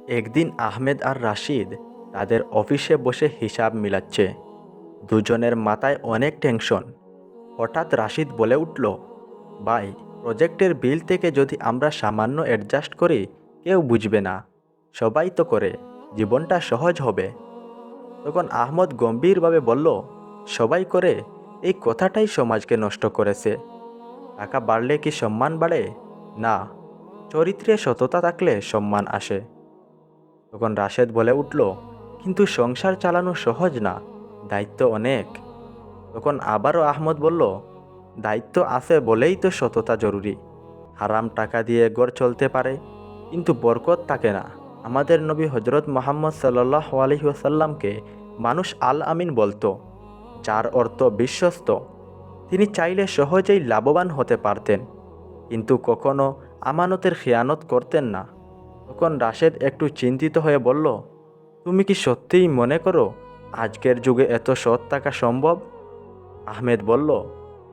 একদিন আহমেদ আর রাশিদ তাদের অফিসে বসে হিসাব মিলাচ্ছে। দুজনের মাথায় অনেক টেনশন। হঠাৎ রাশিদ বলে উঠল, ভাই, প্রজেক্টের বিল থেকে যদি আমরা সামান্য অ্যাডজাস্ট করি কেউ বুঝবে না। সবাই তো করে, জীবনটা সহজ হবে। তখন আহমদ গম্ভীরভাবে বলল, সবাই করে, এই কথাটাই সমাজকে নষ্ট করেছে। টাকা বাড়লে কি সম্মান বাড়ে? না, চরিত্রে সততা থাকলে সম্মান আসে। তখন রাশেদ বলে উঠল, কিন্তু সংসার চালানো সহজ না, দায়িত্ব অনেক। তখন আবারও আহমদ বলল, দায়িত্ব আছে বলেই তো সততা জরুরি। হারাম টাকা দিয়ে ঘর চলতে পারে, কিন্তু বরকত থাকে না। আমাদের নবী হজরত মোহাম্মদ সাল্লাল্লাহু আলাইহি ওয়াসাল্লামকে মানুষ আল আমিন বলতো, যার অর্থ বিশ্বস্ত। তিনি চাইলে সহজেই লাভবান হতে পারতেন, কিন্তু কখনো আমানতের খেয়ানত করতেন না। তখন রাশেদ একটু চিন্তিত হয়ে বলল, তুমি কি সত্যিই মনে করো আজকের যুগে এত সৎ থাকা সম্ভব? আহমেদ বলল,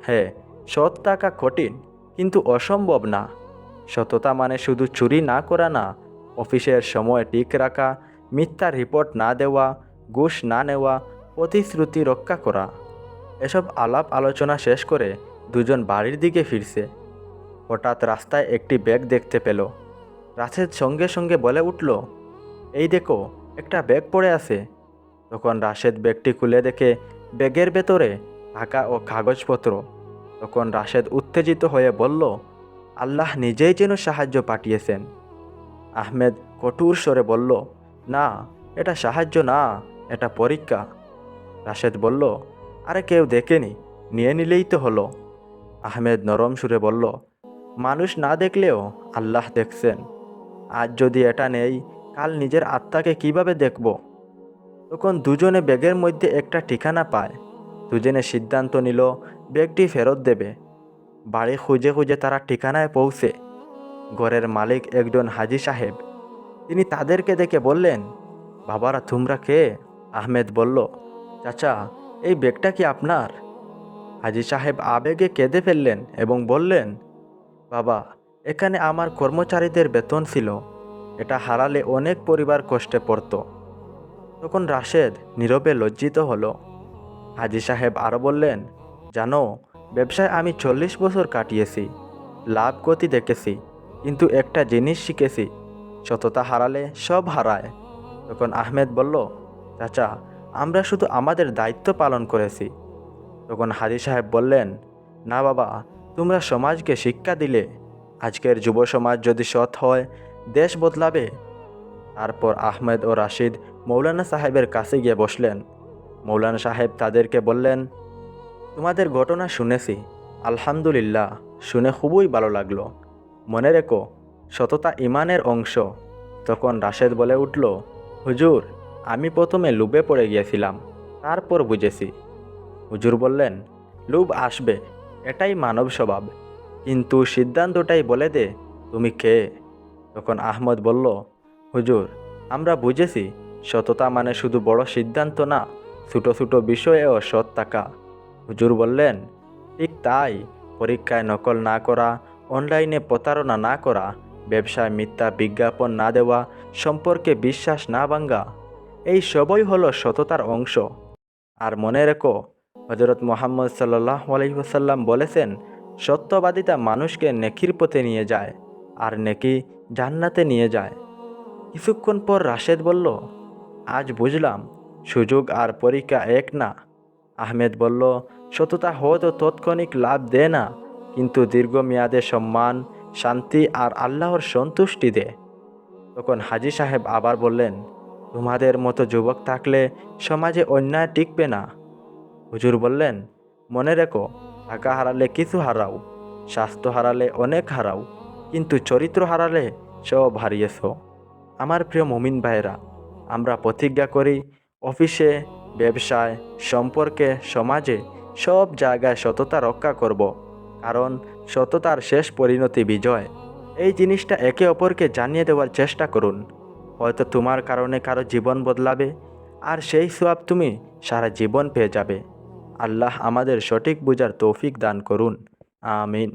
হ্যাঁ, সৎ থাকা কঠিন, কিন্তু অসম্ভব না। সততা মানে শুধু চুরি না করা না, অফিসের সময় ঠিক রাখা, মিথ্যা রিপোর্ট না দেওয়া, ঘুষ না নেওয়া, প্রতিশ্রুতি রক্ষা করা। এসব আলাপ আলোচনা শেষ করে দুজন বাড়ির দিকে ফিরছে। হঠাৎ রাস্তায় একটি ব্যাগ দেখতে পেল। রাশেদ সঙ্গে সঙ্গে বলে উঠল, এই দেখো, একটা ব্যাগ পড়ে আছে। তখন রাশেদ ব্যাগটি খুলে দেখে ব্যাগের ভেতরে টাকা ও কাগজপত্র। তখন রাশেদ উত্তেজিত হয়ে বলল, আল্লাহ নিজেই যেন সাহায্য পাঠিয়েছেন। আহমেদ কঠোর স্বরে বলল, না, এটা সাহায্য না, এটা পরীক্ষা। রাশেদ বলল, আরে কেউ দেখেনি, নিয়ে নিলেই তো হলো। আহমেদ নরম সুরে বলল, মানুষ না দেখলেও আল্লাহ দেখছেন। আজ যদি এটা নেই, কাল নিজের আত্মাকে কিভাবে দেখব? তখন দুজনে ব্যাগের মধ্যে একটা ঠিকানা পায়। দুজনে সিদ্ধান্ত নিল ব্যাগটি ফেরত দেবে। বাড়ি খুঁজে খুঁজে তারা ঠিকানায় পৌঁছে। ঘরের মালিক একজন হাজী সাহেব। তিনি তাদেরকে দেখে বললেন, বাবারা, তোমরা কে? আহমেদ বলল, চাচা, এই ব্যাগটা কি আপনার? হাজী সাহেব আবেগে কেঁদে ফেললেন এবং বললেন, বাবা, এখানে আমার কর্মচারীদের বেতন ছিল। এটা হারালে অনেক পরিবার কষ্টে পড়ত। তখন রাশেদ নীরবে লজ্জিত হলো। হাজী সাহেব আরও বললেন, জানো, ব্যবসায় আমি 40 বছর কাটিয়েছি, লাভ ক্ষতি দেখেছি, কিন্তু একটা জিনিস শিখেছি, সততা হারালে সব হারায়। তখন আহমেদ বলল, চাচা, আমরা শুধু আমাদের দায়িত্ব পালন করেছি। তখন হাজী সাহেব বললেন, না বাবা, তোমরা সমাজকে শিক্ষা দিলে। আজকের যুব সমাজ যদি সৎ হয়, দেশ বদলাবে। তারপর আহমেদ ও রাশিদ মৌলানা সাহেবের কাছে গিয়ে বসলেন। মৌলানা সাহেব তাদেরকে বললেন, তোমাদের ঘটনা শুনেছি, আলহামদুলিল্লাহ, শুনে খুবই ভালো লাগলো। মনে রেখো, সততা ইমানের অংশ। তখন রাশেদ বলে উঠল, হুজুর, আমি প্রথমে লোভে পড়ে গিয়েছিলাম, তারপর বুঝেছি। হুজুর বললেন, লোভ আসবে, এটাই মানব স্বভাব, কিন্তু সিদ্ধান্তটাই বলে দে তুমি কে। তখন আহমদ বলল, হুজুর, আমরা বুঝেছি, সততা মানে শুধু বড় সিদ্ধান্ত না, ছোটো ছোটো বিষয়েও সৎ থাকা। হুজুর বললেন, ঠিক তাই, পরীক্ষায় নকল না করা, অনলাইনে প্রতারণা না করা, ব্যবসায় মিথ্যা বিজ্ঞাপন না দেওয়া, সম্পর্কে বিশ্বাস না ভাঙ্গা, এই সবই হলো সততার অংশ। আর মনে রেখো, হজরত মুহাম্মদ সাল্লাল্লাহু আলাইহি ওয়াসাল্লাম বলেছেন, সত্যবাদিতা মানুষকে নেকির পথে নিয়ে যায়, আর নেকি জান্নাতে নিয়ে যায়। কিছুক্ষণ পর রাশেদ বলল, আজ বুঝলাম, সুযোগ আর পরীক্ষা এক না। আহমেদ বলল, সততা হয়তো তাৎক্ষণিক লাভ দেয় না, কিন্তু দীর্ঘমেয়াদে সম্মান, শান্তি আর আল্লাহর সন্তুষ্টি দেয়। তখন হাজী সাহেব আবার বললেন, তোমাদের মতো যুবক থাকলে সমাজে অন্যায় টিকবে না। হুজুর বললেন, মনে রেখো, টাকা হারালে কিছু হারাও, স্বাস্থ্য হারালে অনেক হারাও, কিন্তু চরিত্র হারালে সব হারিয়েছ। আমার প্রিয় মুমিন ভাইরা, আমরা প্রতিজ্ঞা করি, অফিসে, ব্যবসায়, সম্পর্কে, সমাজে, সব জায়গায় সততা রক্ষা করব, কারণ সততার শেষ পরিণতি বিজয়। এই জিনিসটা একে অপরকে জানিয়ে দেওয়ার চেষ্টা করুন। হয়তো তোমার কারণে কারো জীবন বদলাবে, আর সেই সওয়াব তুমি সারা জীবন পেয়ে যাবে। আল্লাহ আমাদের সঠিক বুঝার তৌফিক দান করুন। আমিন।